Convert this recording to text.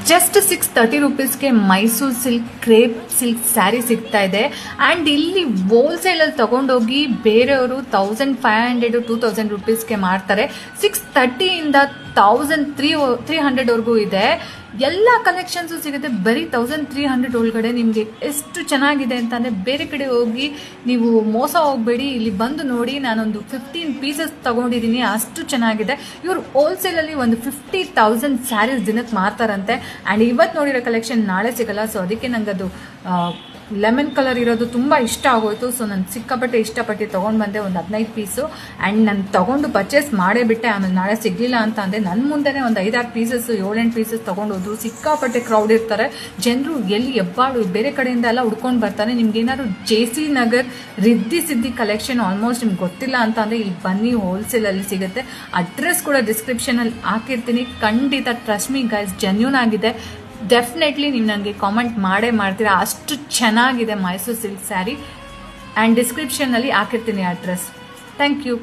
Just 630 ರೂಪೀಸ್ಗೆ Mysuru silk crepe silk sari ಸಿಗ್ತಾ ಇದೆ. ಆ್ಯಂಡ್ ಇಲ್ಲಿ ಹೋಲ್ಸೇಲಲ್ಲಿ ತೊಗೊಂಡೋಗಿ ಬೇರೆಯವರು 1500 2000 ರೂಪೀಸ್ಗೆ ಮಾರ್ತಾರೆ. 630ಇಂದ 1300ವರೆಗೂ ಇದೆ. ಎಲ್ಲ ಕಲೆಕ್ಷನ್ಸು ಸಿಗುತ್ತೆ. ಬರೀ 1300 ಒಳಗಡೆ ನಿಮಗೆ ಎಷ್ಟು ಚೆನ್ನಾಗಿದೆ ಅಂತಂದರೆ ಬೇರೆ ಕಡೆ ಹೋಗಿ ನೀವು ಮೋಸ ಹೋಗಬೇಡಿ, ಇಲ್ಲಿ ಬಂದು ನೋಡಿ. ನಾನೊಂದು 15 ಪೀಸಸ್ ತೊಗೊಂಡಿದ್ದೀನಿ, ಅಷ್ಟು ಚೆನ್ನಾಗಿದೆ. ಇವರು ಹೋಲ್ಸೇಲಲ್ಲಿ ಒಂದು 50,000 ಸ್ಯಾರೀಸ್ ದಿನಕ್ಕೆ ಮಾರ್ತಾರಂತೆ. ಆ್ಯಂಡ್ ಇವತ್ತು ನೋಡಿರೋ ಕಲೆಕ್ಷನ್ ನಾಳೆ ಸಿಗಲ್ಲ. ಸೊ ಅದಕ್ಕೆ ನಂಗೆ ಅದು ಲೆಮನ್ ಕಲರ್ ಇರೋದು ತುಂಬ ಇಷ್ಟ ಆಗೋಯ್ತು. ಸೊ ನಾನು ಸಿಕ್ಕಾಪಟ್ಟೆ ಇಷ್ಟಪಟ್ಟು ತೊಗೊಂಡು ಬಂದೆ ಒಂದು 15 ಪೀಸು. ಆ್ಯಂಡ್ ನಾನು ತೊಗೊಂಡು ಪರ್ಚೇಸ್ ಮಾಡೇ ಬಿಟ್ಟೆ. ಆಮೇಲೆ ನಾಳೆ ಸಿಗಲಿಲ್ಲ ಅಂತ ಅಂದೆ. ನನ್ನ ಮುಂದೆನೇ ಒಂದು 5-6 ಪೀಸಸ್ಸು 7-8 ಪೀಸಸ್ ತೊಗೊಂಡೋದ್ರು. ಸಿಕ್ಕಾಪಟ್ಟೆ ಕ್ರೌಡ್ ಇರ್ತಾರೆ ಜನರು. ಎಲ್ಲಿ ಹೆಬ್ಬಾಳು ಬೇರೆ ಕಡೆಯಿಂದ ಎಲ್ಲ ಹುಡ್ಕೊಂಡು ಬರ್ತಾರೆ. ನಿಮ್ಗೆ ಏನಾದ್ರು JC ನಗರ್ ರಿದ್ದಿ ಸಿದ್ದಿ ಕಲೆಕ್ಷನ್ ಆಲ್ಮೋಸ್ಟ್ ನಿಮ್ಗೆ ಗೊತ್ತಿಲ್ಲ ಅಂತ ಅಂದರೆ ಇಲ್ಲಿ ಬನ್ನಿ, ಹೋಲ್ಸೇಲಲ್ಲಿ ಸಿಗುತ್ತೆ. ಅಡ್ರೆಸ್ ಕೂಡ ಡಿಸ್ಕ್ರಿಪ್ಷನಲ್ಲಿ ಹಾಕಿರ್ತೀನಿ. ಖಂಡಿತ ಟ್ರಸ್ಟ್ ಮೀ ಗೈಸ್, ಜೆನ್ಯೂನ್ ಆಗಿದೆ. ಡೆಫಿನೆಟ್ಲಿ ನೀವು ನನಗೆ ಕಾಮೆಂಟ್ ಮಾಡೇ ಮಾಡ್ತೀರಾ, ಅಷ್ಟು ಚೆನ್ನಾಗಿದೆ ಮೈಸೂರು ಸಿಲ್ಕ್ ಸ್ಯಾರಿ. ಆ್ಯಂಡ್ ಡಿಸ್ಕ್ರಿಪ್ಷನ್ನಲ್ಲಿ ಹಾಕಿರ್ತೀನಿ ಅಡ್ರೆಸ್. Thank you.